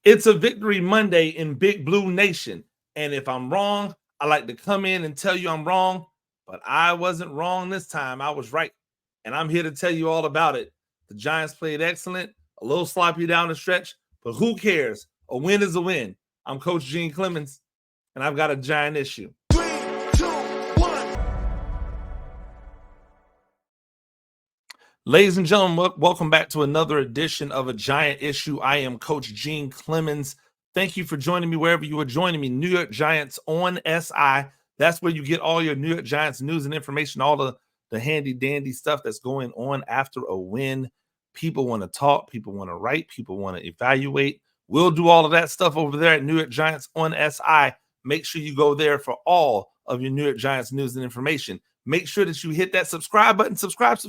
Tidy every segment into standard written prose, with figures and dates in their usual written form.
It's a Victory Monday in Big Blue Nation. And if I'm wrong, I like to come in and tell you I'm wrong. But I wasn't wrong this time. I was right. And I'm here to tell you all about it. The Giants played excellent, a little sloppy down the stretch, but who cares? A win is a win. I'm Coach Gene Clemens, and I've got a giant issue. 3, 2, 1. Ladies and gentlemen, welcome back to another edition of A Giant Issue. I am Coach Gene Clemens. Thank you for joining me wherever you are joining me. New York Giants on SI. That's where you get all your New York Giants news and information, all the handy-dandy stuff that's going on after a win. People want to talk. People want to write. People want to evaluate. We'll do all of that stuff over there at New York Giants on SI. Make sure you go there for all of your New York Giants news and information. Make sure that you hit that subscribe button. Subscribe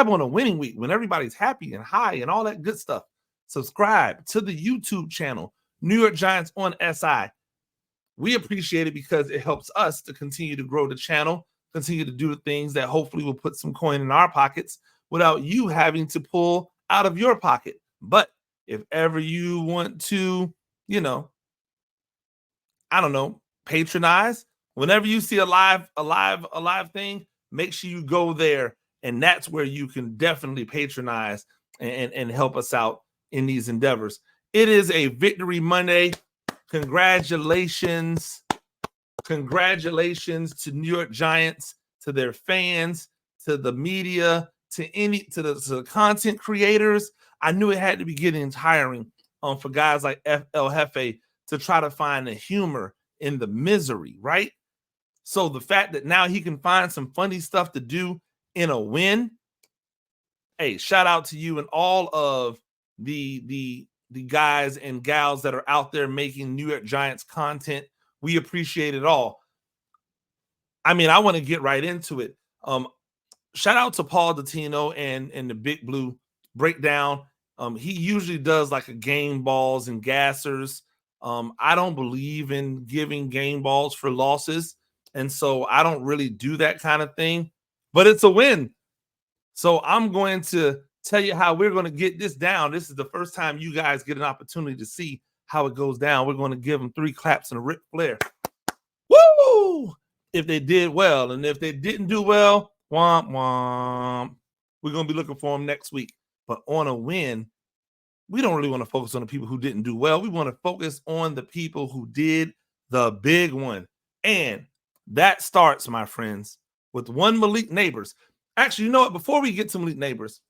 on a winning week when everybody's happy and high and all that good stuff. Subscribe to the YouTube channel, New York Giants on SI. We appreciate it because it helps us to continue to grow the channel, continue to do the things that hopefully will put some coin in our pockets without you having to pull out of your pocket. But if ever you want to, patronize, whenever you see a live thing, make sure you go there. And that's where you can definitely patronize and help us out in these endeavors. It is a Victory Monday. Congratulations to New York Giants, to their fans, to the media, to the content creators. I knew it had to be getting tiring for guys like El Jefe to try to find the humor in the misery, right? So the fact that now he can find some funny stuff to do in a win, hey, shout out to you and all of the guys and gals that are out there making New York Giants content. We appreciate it all. I mean, I want to get right into it. Shout out to Paul Dottino and the Big Blue Breakdown. He usually does like a game balls and gassers. I don't believe in giving game balls for losses, and so I don't really do that kind of thing. But it's a win. So I'm going to tell you how we're going to get this down. This is the first time you guys get an opportunity to see how it goes down. We're going to give them 3 claps and a Ric Flair. Woo! If they did well. And if they didn't do well, womp womp. We're going to be looking for them next week. But on a win, we don't really want to focus on the people who didn't do well. We want to focus on the people who did the big one. And that starts, my friends, with one Malik Nabers. Actually, you know what? Before we get to Malik Nabers,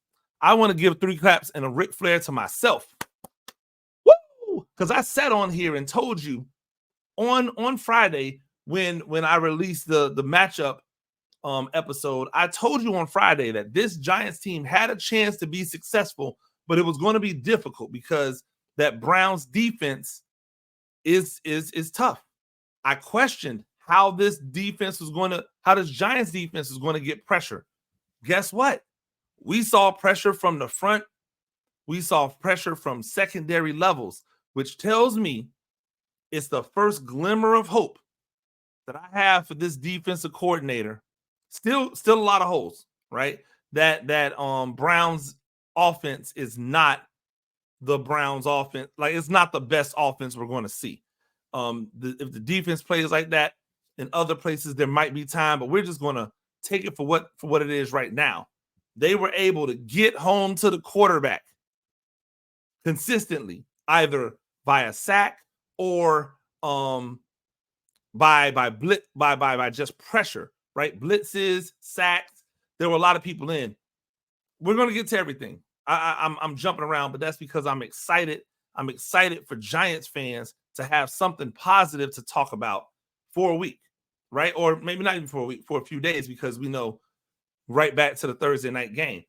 I want to give 3 claps and a Ric Flair to myself. Woo! Because I sat on here and told you on Friday when I released the matchup episode, I told you on Friday that this Giants team had a chance to be successful, but it was going to be difficult because that Browns defense is tough. I questioned how this Giants defense was going to get pressure. Guess what? We saw pressure from the front. We saw pressure from secondary levels, which tells me it's the first glimmer of hope that I have for this defensive coordinator. Still a lot of holes, right? That Browns offense is not the Browns offense. Like, it's not the best offense we're going to see. If the defense plays like that in other places, there might be time, but we're just going to take it for what it is right now. They were able to get home to the quarterback consistently, either via sack or by just pressure, right? Blitzes, sacks. There were a lot of people in. We're going to get to everything. I'm jumping around, but that's because I'm excited. I'm excited for Giants fans to have something positive to talk about for a week, right? Or maybe not even for a week, for a few days, because we know right back to the Thursday night game.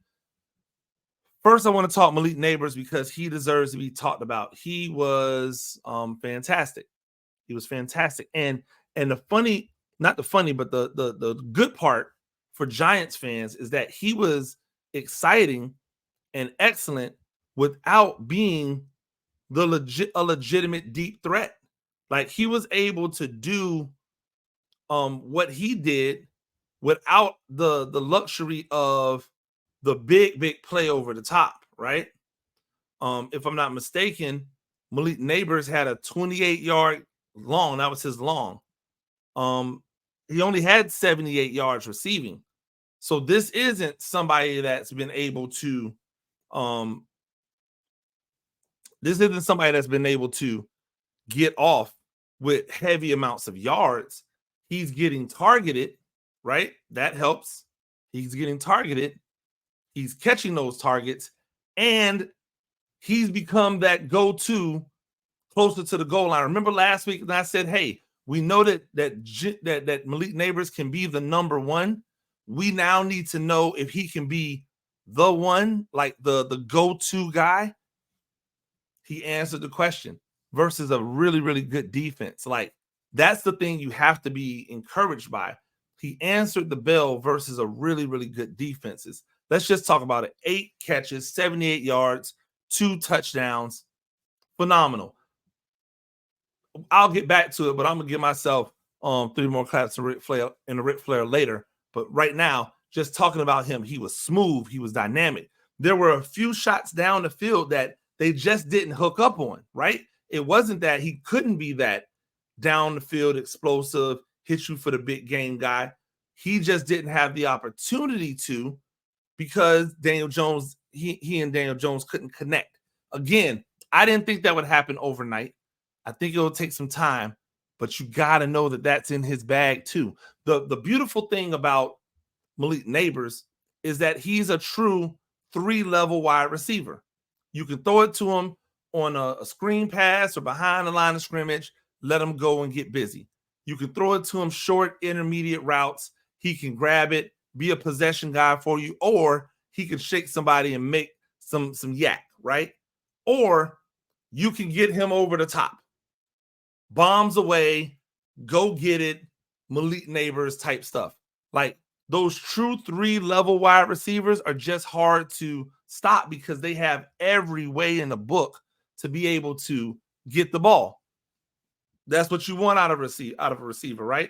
First, I want to talk Malik Nabers because he deserves to be talked about. He was fantastic. He was fantastic. And the funny, not the funny, but the good part for Giants fans is that he was exciting and excellent without being a legitimate deep threat. Like, he was able to do what he did without the luxury of the big play over the top, right? If I'm not mistaken, Malik Nabers had a 28-yard long. That was his long. He only had 78 yards receiving. So this isn't somebody that's been able to get off with heavy amounts of yards. He's getting targeted, right? That helps. He's getting targeted. He's catching those targets, and he's become that go-to closer to the goal line. Remember last week, and I said, "Hey, we know that Malik Nabers can be the number one. We now need to know if he can be the one, like the go-to guy." He answered the question versus a really, really good defense. Like, that's the thing you have to be encouraged by. He answered the bell versus a really, really good defenses. Let's just talk about it. 8 catches, 78 yards, 2 touchdowns. Phenomenal. I'll get back to it, but I'm gonna give myself 3 more claps in the Ric Flair later. But right now, just talking about him, he was smooth, he was dynamic. There were a few shots down the field that they just didn't hook up on, right? It wasn't that he couldn't be that down the field explosive, hit you for the big game guy. He just didn't have the opportunity to, because Daniel Jones, he and Daniel Jones couldn't connect. Again, I didn't think that would happen overnight. I think it'll take some time, but you got to know that that's in his bag too. The beautiful thing about Malik Nabers is that he's a true 3-level wide receiver. You can throw it to him on a screen pass or behind the line of scrimmage, let him go and get busy. You can throw it to him short, intermediate routes. He can grab it, be a possession guy for you, or he can shake somebody and make some yak, right? Or you can get him over the top. Bombs away, go get it, Malik Nabers type stuff. Like, those true 3-level wide receivers are just hard to stop because they have every way in the book to be able to get the ball. That's what you want out of a receiver, right?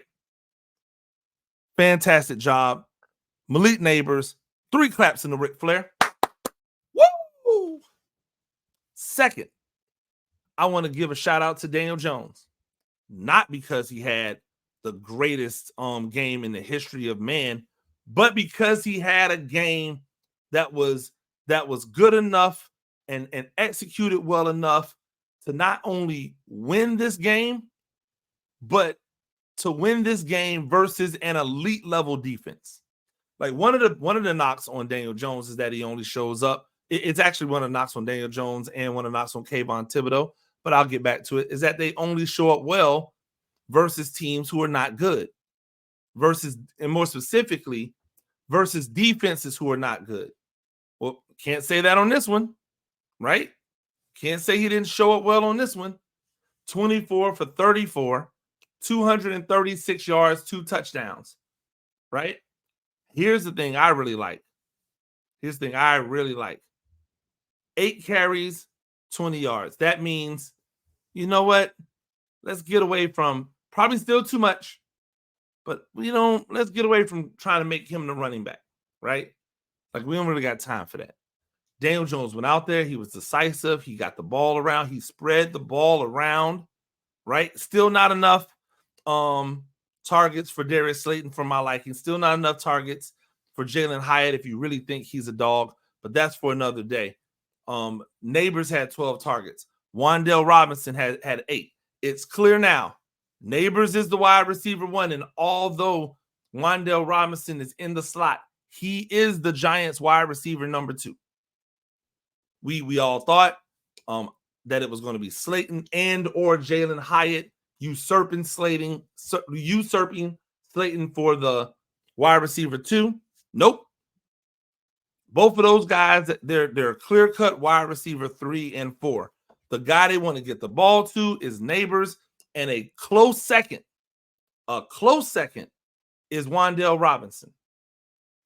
Fantastic job. Malik Nabers, 3 claps in the Ric Flair. Woo! Second, I want to give a shout out to Daniel Jones. Not because he had the greatest game in the history of man, but because he had a game that was good enough and executed well enough to not only win this game, but to win this game versus an elite level defense. Like, one of the knocks on Daniel Jones is that he only shows up. It's actually one of the knocks on Daniel Jones and one of the knocks on Kayvon Thibodeau, but I'll get back to it, is that they only show up well versus teams who are not good, versus, and more specifically, versus defenses who are not good. Well, can't say that on this one, right? Can't say he didn't show up well on this one. 24 for 34, 236 yards, 2 touchdowns, right? Here's the thing I really like. 8 carries, 20 yards. That means, you know what? Let's get away from, probably still too much, but let's get away from trying to make him the running back, right? Like, we don't really got time for that. Daniel Jones went out there. He was decisive. He got the ball around. He spread the ball around, right? Still not enough targets for Darius Slayton for my liking. Still not enough targets for Jalen Hyatt if you really think he's a dog, but that's for another day. Nabers had 12 targets. Wandale Robinson had 8. It's clear now. Nabers is the wide receiver 1, and although Wandale Robinson is in the slot, he is the Giants wide receiver number 2. We all thought that it was going to be Slayton and or Jalen Hyatt usurping Slayton for the wide receiver 2. Nope. Both of those guys, they're clear-cut wide receiver 3 and 4. The guy they want to get the ball to is Nabers, and a close second is Wandale Robinson.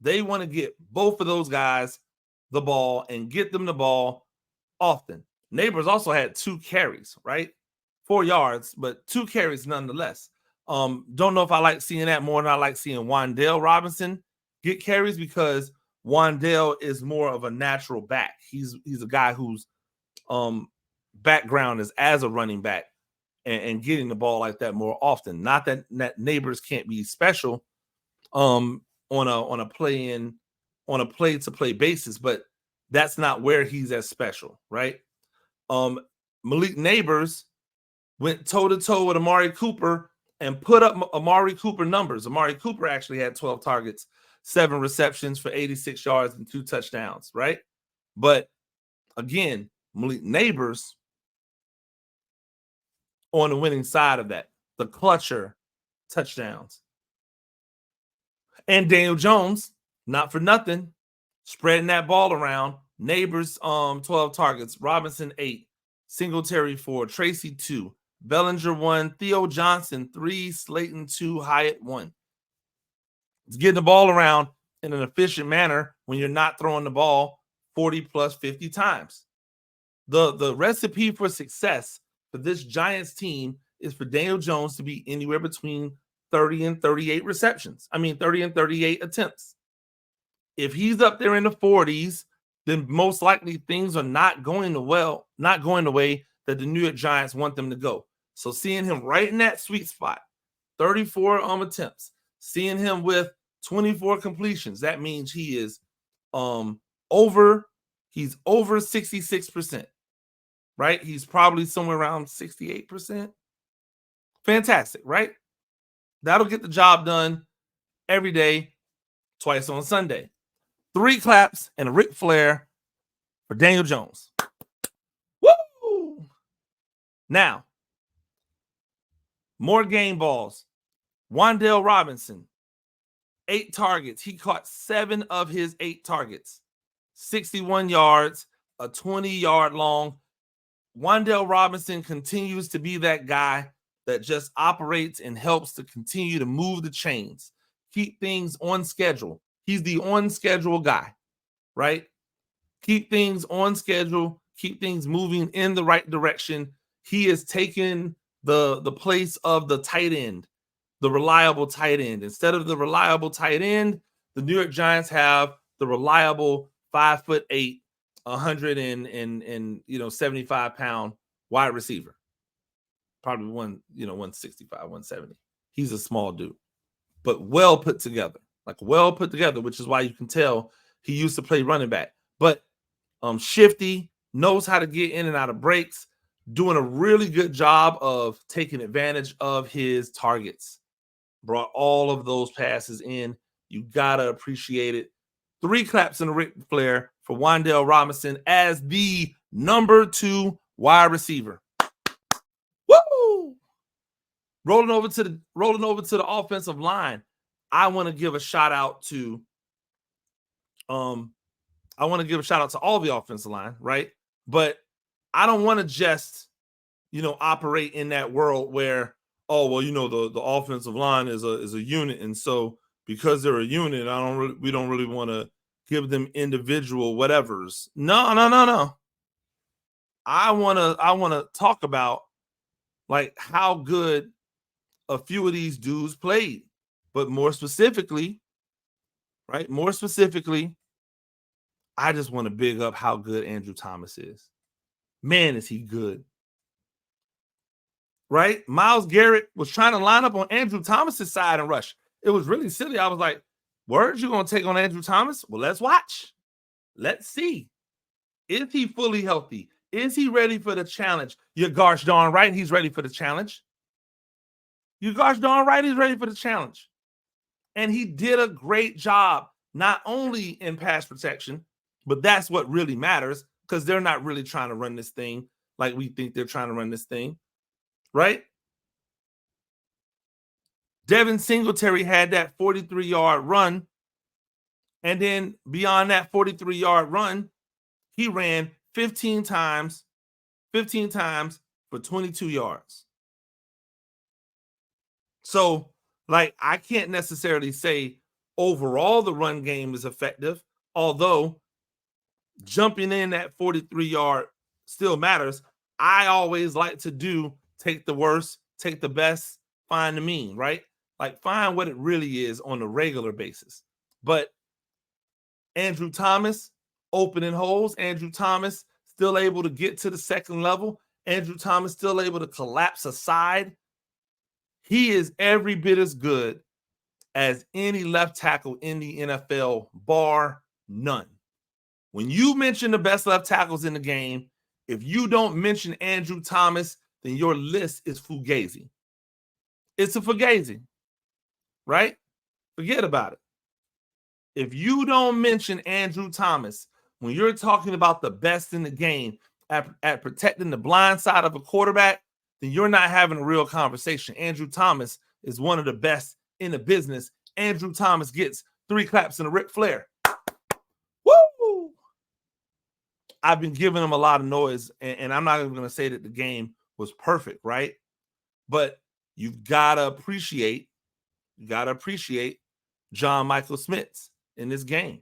They want to get both of those guys the ball and get them the ball often. Nabers also had 2 carries, right? 4 yards, but 2 carries nonetheless. Don't know if I like seeing that more than I like seeing Wandale Robinson get carries, because Wandale is more of a natural back. He's a guy who's background is as a running back and getting the ball like that more often. Not that Nabers can't be special on a play to play basis, but that's not where he's as special, right? Malik Nabers went toe to toe with Amari Cooper and put up Amari Cooper numbers. Amari Cooper actually had 12 targets, 7 receptions for 86 yards and 2 touchdowns, right? But again, Malik Nabers on the winning side of that, the clutcher touchdowns. And Daniel Jones, not for nothing, spreading that ball around. Nabers 12 targets, Robinson 8, Singletary 4, Tracy 2, Bellinger 1, Theo Johnson 3, Slayton 2, Hyatt 1. It's getting the ball around in an efficient manner when you're not throwing the ball 40 plus 50 times. The recipe for success for this Giants team is for Daniel Jones to be anywhere between 30 and 38 receptions. 30 and 38 attempts. If he's up there in the 40s, then most likely things are not going the way that the New York Giants want them to go. So seeing him right in that sweet spot, 34 attempts, seeing him with 24 completions, that means he is over 66%. Right? He's probably somewhere around 68%. Fantastic, right? That'll get the job done every day, twice on Sunday. 3 claps and a Ric Flair for Daniel Jones. Woo! Now, more game balls. Wandale Robinson, 8 targets. He caught 7 of his 8 targets. 61 yards, a 20-yard long. Wandale Robinson continues to be that guy that just operates and helps to continue to move the chains, keep things on schedule. He's the on-schedule guy, right? Keep things on schedule, keep things moving in the right direction. He has taken the place of the tight end, the reliable tight end. Instead of the reliable tight end, the New York Giants have the reliable 5'8", 175-pound wide receiver. Probably 165, 170. He's a small dude, but well put together, which is why you can tell he used to play running back. But shifty, knows how to get in and out of breaks, doing a really good job of taking advantage of his targets. Brought all of those passes in. You gotta appreciate it. 3 claps and a Ric Flair for Wandale Robinson as the number 2 wide receiver. Woo! Rolling over to the offensive line. I want to give a shout out to all the offensive line, right? But I don't want to just, operate in that world where, the offensive line is a unit, and so because they're a unit, we don't really want to give them individual whatevers. No. I want to talk about like how good a few of these dudes played, but more specifically, I just want to big up how good Andrew Thomas is. Man, is he good. Right? Myles Garrett was trying to line up on Andrew Thomas's side and rush. It was really silly. I was like, word, you going to take on Andrew Thomas? Well, let's watch. Let's see. Is he fully healthy? Is he ready for the challenge? You're gosh darn right he's ready for the challenge. You're gosh darn right he's ready for the challenge. And he did a great job, not only in pass protection, but that's what really matters because they're not really trying to run this thing like we think they're trying to run this thing, right? Devin Singletary had that 43-yard run, and then beyond that 43-yard run, he ran 15 times for 22 yards. So, I can't necessarily say overall the run game is effective, although jumping in that 43-yard still matters. I always like to take the worst, take the best, find the mean, right? Find what it really is on a regular basis. But Andrew Thomas opening holes, Andrew Thomas still able to get to the second level. Andrew Thomas still able to collapse aside. He is every bit as good as any left tackle in the NFL, bar none. When you mention the best left tackles in the game, if you don't mention Andrew Thomas, then your list is fugazi. It's a fugazi, right? Forget about it. If you don't mention Andrew Thomas when you're talking about the best in the game at protecting the blind side of a quarterback, then you're not having a real conversation. Andrew Thomas is one of the best in the business. Andrew Thomas gets 3 claps and a Ric Flair. Woo! I've been giving him a lot of noise, and I'm not even going to say that the game was perfect, right? But you've got to appreciate John Michael Schmitz in this game,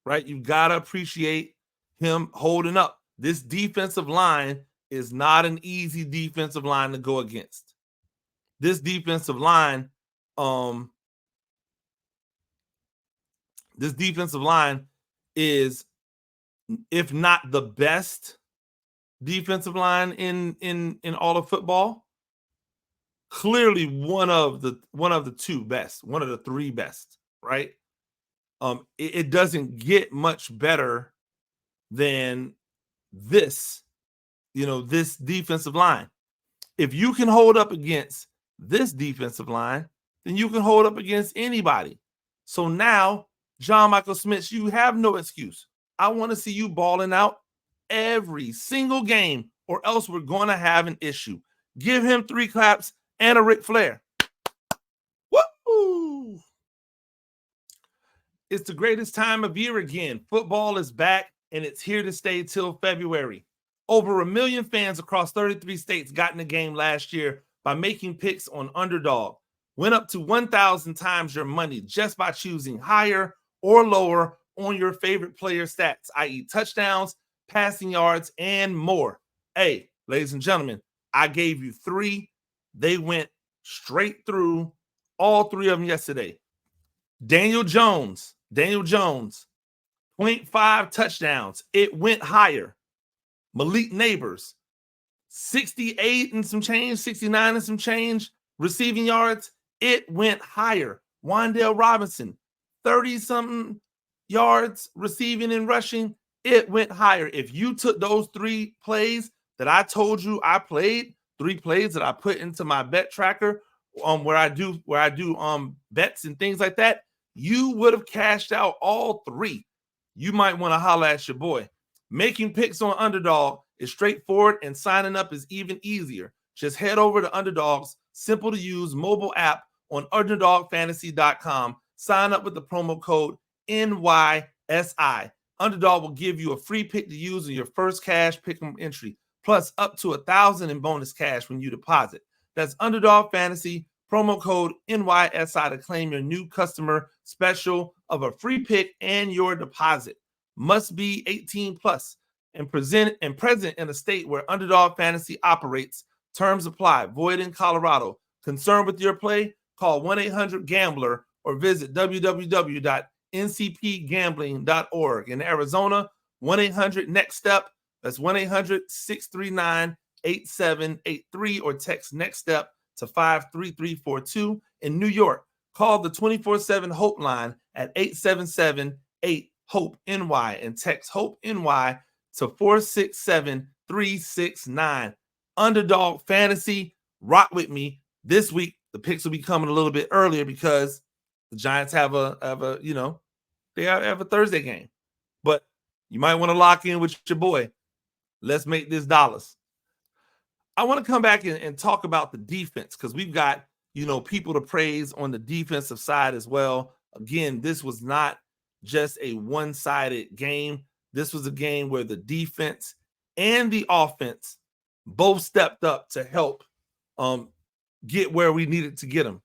right? You've got to appreciate him holding up. This defensive line is not an easy defensive line to go against. This defensive line, is, if not the best defensive line in all of football, clearly one of the 2 best, one of the 3 best, right? It doesn't get much better than this, this defensive line. If you can hold up against this defensive line, then you can hold up against anybody. So now, John Michael Schmitz, you have no excuse. I want to see you balling out every single game, or else we're going to have an issue. Give him 3 claps and a Ric Flair. Woo! It's the greatest time of year again. Football is back, and it's here to stay till February. Over 1 million fans across 33 states got in the game last year by making picks on Underdog. Win up to 1,000 times your money just by choosing higher or lower on your favorite player stats, i.e. touchdowns, passing yards, and more. Hey, ladies and gentlemen, I gave you 3. They went straight through, all 3 of them yesterday. Daniel Jones, 0.5 touchdowns. It went higher. Malik Nabers, 68 and some change, 69 and some change receiving yards. It went higher. Wandale Robinson, 30-something yards receiving and rushing. It went higher. If you took those 3 plays that I told you I played, 3 plays that I put into my bet tracker, where I do bets and things like that, you would have cashed out all 3. You might want to holler at your boy. Making picks on Underdog is straightforward, and signing up is even easier. Just head over to Underdog's simple-to-use mobile app on UnderdogFantasy.com. Sign up with the promo code NYSI. Underdog will give you a free pick to use in your first cash pick'em entry, plus up to $1,000 in bonus cash when you deposit. That's Underdog Fantasy, promo code NYSI to claim your new customer special of a free pick and your deposit. Must be 18 plus and present in a state where Underdog Fantasy operates. Terms apply. Void in Colorado. Concerned with your play? Call 1-800-GAMBLER or visit www.ncpgambling.org. In Arizona, 1-800-NEXT-STEP. That's 1-800-639-8783 or text NEXT STEP to 53342. In New York, call the 24/7 Hope line at 877-8-HOPE-NY and text HOPE-NY to 467-369. Underdog Fantasy, rock with me. This week, the picks will be coming a little bit earlier because the Giants have a Thursday game. But you might want to lock in with your boy. Let's make this dollars. I want to come back and talk about the defense because we've got, people to praise on the defensive side as well. Again, this was not just a one-sided game. This was a game where the defense and the offense both stepped up to help get where we needed to get them.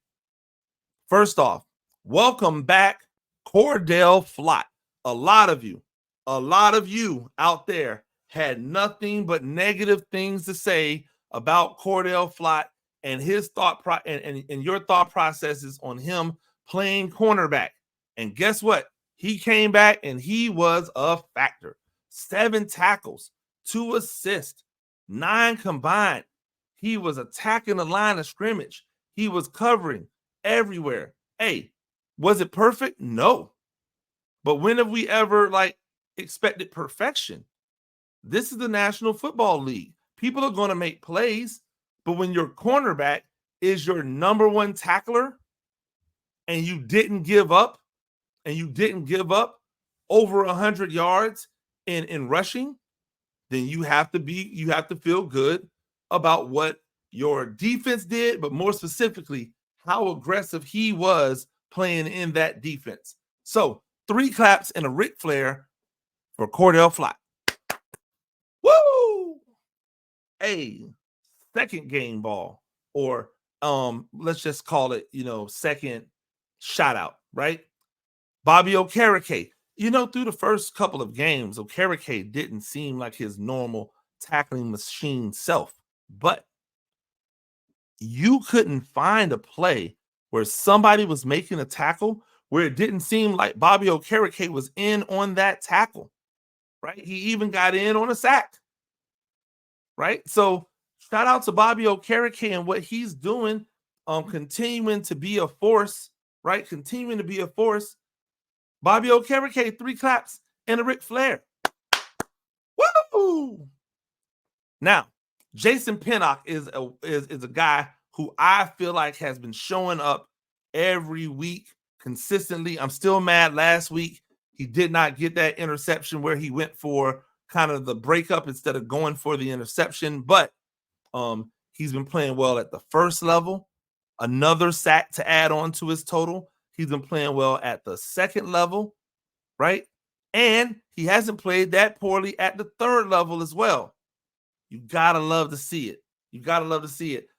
First off, welcome back, Cordell Flott. A lot of you out there had nothing but negative things to say about Cordell Flott and his and your thought processes on him playing cornerback. And guess what? He came back and he was a factor. 7 tackles, 2 assists, 9 combined. He was attacking the line of scrimmage. He was covering everywhere. Hey, was it perfect? No. But when have we ever expected perfection? This is the National Football League. People are going to make plays, but when your cornerback is your number 1 tackler and you didn't give up over 100 yards in rushing, then you have to feel good about what your defense did, but more specifically, how aggressive he was playing in that defense. So 3 claps and a Ric Flair for Cordell Flott. Woo! A second game ball, or let's just call it, second shout out, right? Bobby Okereke. Through the first couple of games, Okereke didn't seem like his normal tackling machine self, but you couldn't find a play where somebody was making a tackle where it didn't seem like Bobby Okereke was in on that tackle, right? He even got in on a sack, right? So shout out to Bobby Okereke and what he's doing, continuing to be a force, right? Continuing to be a force. Bobby Okereke, 3 claps and a Ric Flair. Woo! Now, Jason Pinnock is a guy who I feel like has been showing up every week consistently. I'm still mad last week he did not get that interception where he went for kind of the breakup instead of going for the interception, but he's been playing well at the first level. Another sack to add on to his total. He's been playing well at the second level, right? And he hasn't played that poorly at the third level as well. You gotta love to see it. You gotta love to see it.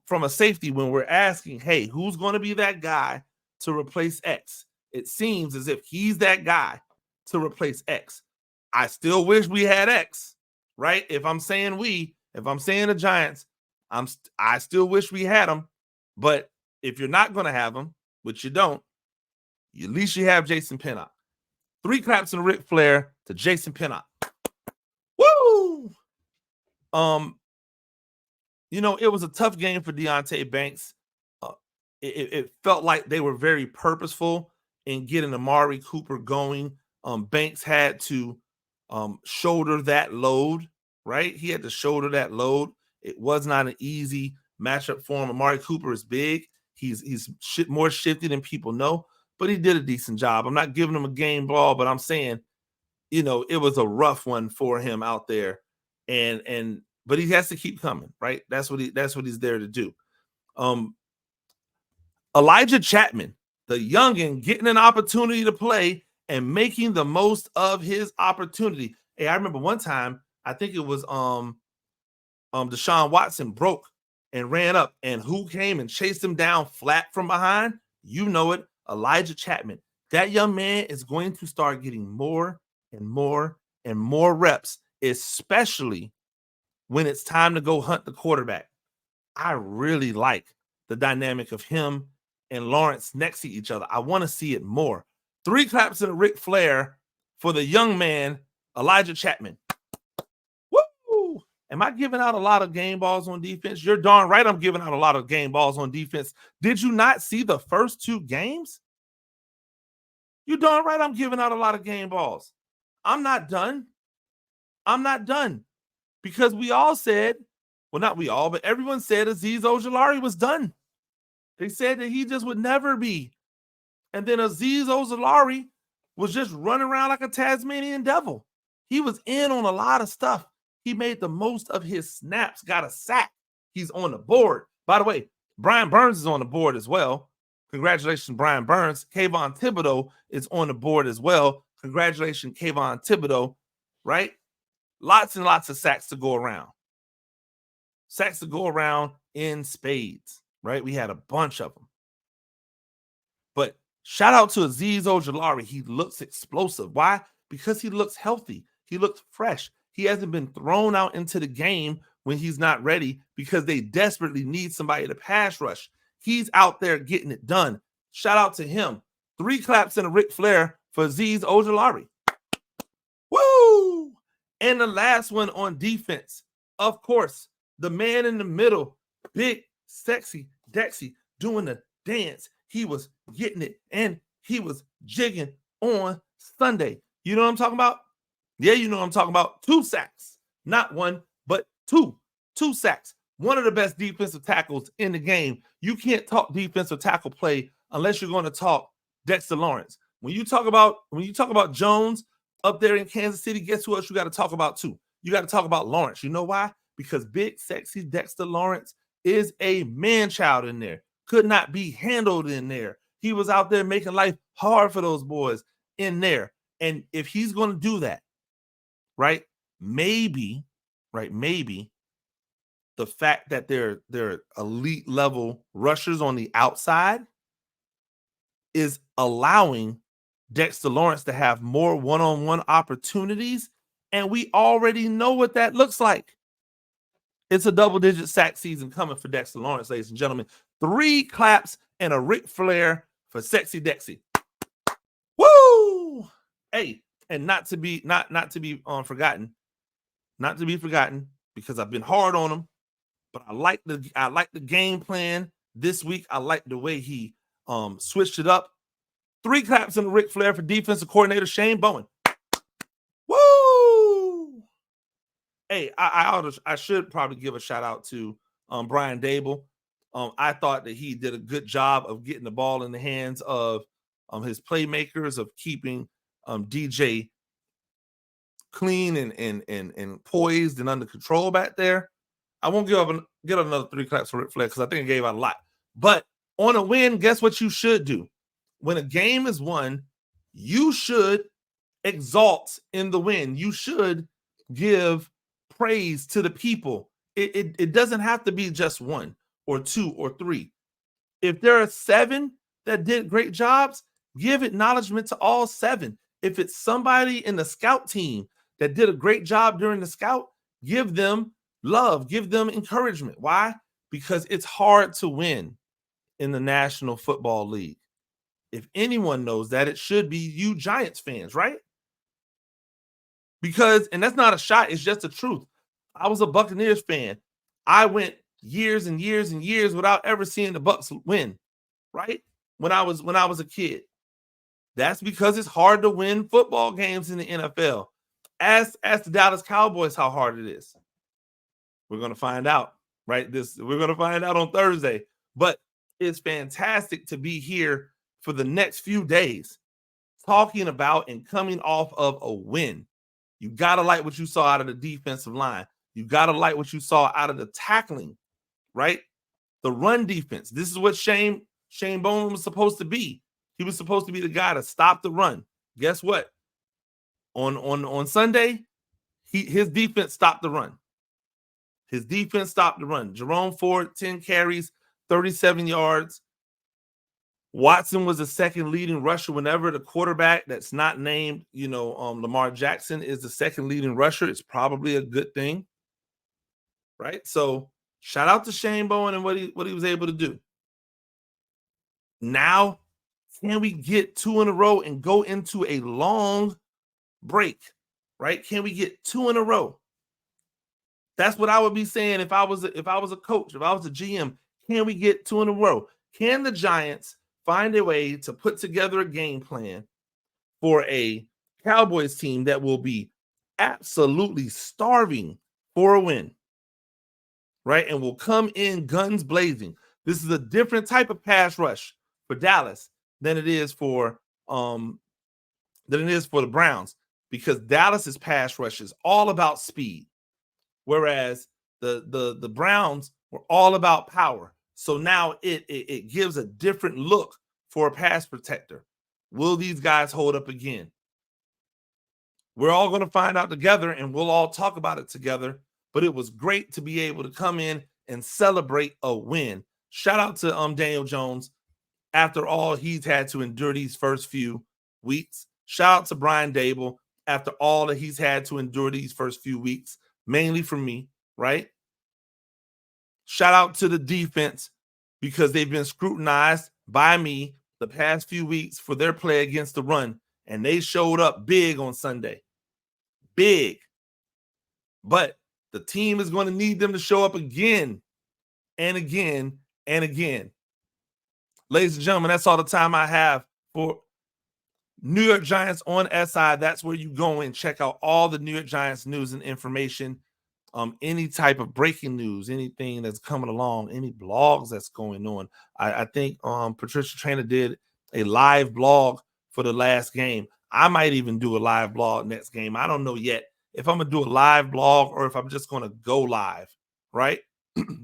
From a safety, when we're asking, hey, who's going to be that guy to replace X? It seems as if he's that guy to replace X. I still wish we had X, right? If I'm saying the Giants, I still wish we had him. But if you're not going to have him, which you don't, at least you have Jason Pinnock. 3 claps and a Ric Flair to Jason Pinnock. Woo! It was a tough game for Deonte Banks. It felt like they were very purposeful in getting Amari Cooper going. Banks had to shoulder that load, right? He had to shoulder that load. It was not an easy matchup for him. Amari Cooper is big. He's more shifty than people know, but he did a decent job. I'm not giving him a game ball, but I'm saying, it was a rough one for him out there, but he has to keep coming, right? That's what he's there to do. Elijah Chapman, the youngin, getting an opportunity to play and making the most of his opportunity. Hey, I remember one time, I think it was Deshaun Watson broke and ran up, and who came and chased him down flat from behind? You know it, Elijah Chapman. That young man is going to start getting more and more and more reps, especially when it's time to go hunt the quarterback. I really like the dynamic of him and Lawrence next to each other. I want to see it more. 3 claps and a Ric Flair for the young man, Elijah Chapman. Woo! Am I giving out a lot of game balls on defense? You're darn right I'm giving out a lot of game balls on defense. Did you not see the first 2 games? You're darn right I'm giving out a lot of game balls. I'm not done. Because we all said, well, not we all, but everyone said Azeez Ojulari was done. They said that he just would never be. And then Azeez Ojulari was just running around like a Tasmanian devil. He was in on a lot of stuff. He made the most of his snaps, got a sack. He's on the board. By the way, Brian Burns is on the board as well. Congratulations, Brian Burns. Kayvon Thibodeau is on the board as well. Congratulations, Kayvon Thibodeau, right? Lots and lots of sacks to go around. Sacks to go around in spades, right? We had a bunch of them. But shout out to Azeez Ojulari. He looks explosive. Why? Because he looks healthy. He looks fresh. He hasn't been thrown out into the game when he's not ready because they desperately need somebody to pass rush. He's out there getting it done. Shout out to him. 3 claps and a Ric Flair for Azeez Ojulari. Woo! And the last one on defense, of course, the man in the middle, big, sexy Dexy, doing the dance. He was getting it, and he was jigging on Sunday. You know what I'm talking about? Yeah, you know what I'm talking about. 2 sacks. Not one, but 2. 2 sacks. One of the best defensive tackles in the game. You can't talk defensive tackle play unless you're going to talk Dexter Lawrence. When you talk about Jones up there in Kansas City, guess who else you got to talk about too? You got to talk about Lawrence. You know why? Because big, sexy Dexter Lawrence is a man-child in there. Could not be handled in there. He was out there making life hard for those boys in there. And if he's going to do that, right, maybe the fact that they're elite level rushers on the outside is allowing Dexter Lawrence to have more one-on-one opportunities, and we already know what that looks like. It's a double-digit sack season coming for Dexter Lawrence, ladies and gentlemen. 3 claps and a Ric Flair for Sexy Dexy. Woo! Hey, and not to be forgotten, because I've been hard on him, but I like the game plan this week. I like the way he switched it up. 3 claps and a Ric Flair for defensive coordinator Shane Bowen. Woo! Hey, I should probably give a shout out to Brian Dable. I thought that he did a good job of getting the ball in the hands of his playmakers, of keeping DJ clean and poised and under control back there. I won't get another 3 claps for Ric Flair because I think I gave out a lot. But on a win, guess what you should do? When a game is won, you should exalt in the win. You should give praise to the people. It doesn't have to be just 1 or 2 or 3. If there are 7 that did great jobs, give acknowledgement to all 7. If it's somebody in the scout team that did a great job during the scout, give them love, give them encouragement. Why? Because it's hard to win in the National Football League. If anyone knows that, it should be you Giants fans, right? Because, and that's not a shot, it's just the truth. I was a Buccaneers fan. I went years and years and years without ever seeing the Bucs win, right? When I was a kid. That's because it's hard to win football games in the NFL. Ask the Dallas Cowboys how hard it is. We're going to find out, right? We're going to find out on Thursday. But it's fantastic to be here for the next few days talking about and coming off of a win. You got to like what you saw out of the defensive line. You got to like what you saw out of the tackling, right? The run defense. This is what Shane Bowen was supposed to be. He was supposed to be the guy to stop the run. Guess what? On Sunday, his defense stopped the run. His defense stopped the run. Jerome Ford, 10 carries, 37 yards. Watson was the second leading rusher. Whenever the quarterback that's not named, Lamar Jackson is the second leading rusher, it's probably a good thing, right? So shout out to Shane Bowen and what he was able to do. Now, can we get 2 in a row and go into a long break, right? Can we get 2 in a row? That's what I would be saying if I was a coach, if I was a GM. Can we get 2 in a row? Can the Giants find a way to put together a game plan for a Cowboys team that will be absolutely starving for a win, right? And will come in guns blazing. This is a different type of pass rush for Dallas than it is for the Browns, because Dallas's pass rush is all about speed, whereas the Browns were all about power. So now it gives a different look for a pass protector. Will these guys hold up again? We're all going to find out together, and we'll all talk about it together. But it was great to be able to come in and celebrate a win. Shout out to Daniel Jones. After all he's had to endure these first few weeks. Shout out to Brian Dable after all that he's had to endure these first few weeks, mainly from me, right? Shout out to the defense because they've been scrutinized by me the past few weeks for their play against the run, and they showed up big on Sunday. Big. But the team is going to need them to show up again and again and again. Ladies and gentlemen, that's all the time I have for New York Giants on SI. That's where you go and check out all the New York Giants news and information. Any type of breaking news, anything that's coming along, any blogs that's going on. I think Patricia Traynor did a live blog for the last game. I might even do a live blog next game. I don't know yet if I'm gonna do a live blog or if I'm just gonna go live, right?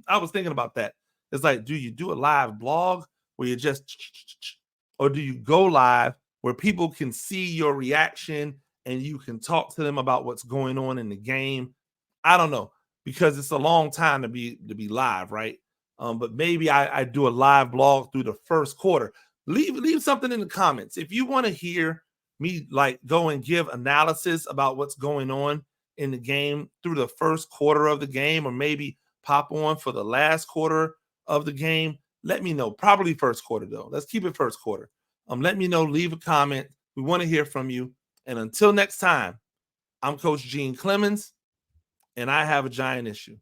I was thinking about that. It's like, do you do a live blog where you just, or do you go live where people can see your reaction and you can talk to them about what's going on in the game? I don't know, because it's a long time to be live, right? But maybe I do a live blog through the first quarter. Leave something in the comments if you want to hear me like go and give analysis about what's going on in the game through the first quarter of the game, or maybe pop on for the last quarter of the game. Let me know. Probably first quarter though. Let's keep it first quarter. Let me know. Leave a comment. We want to hear from you. And until next time, I'm Coach Gene Clemens, and I have a giant issue.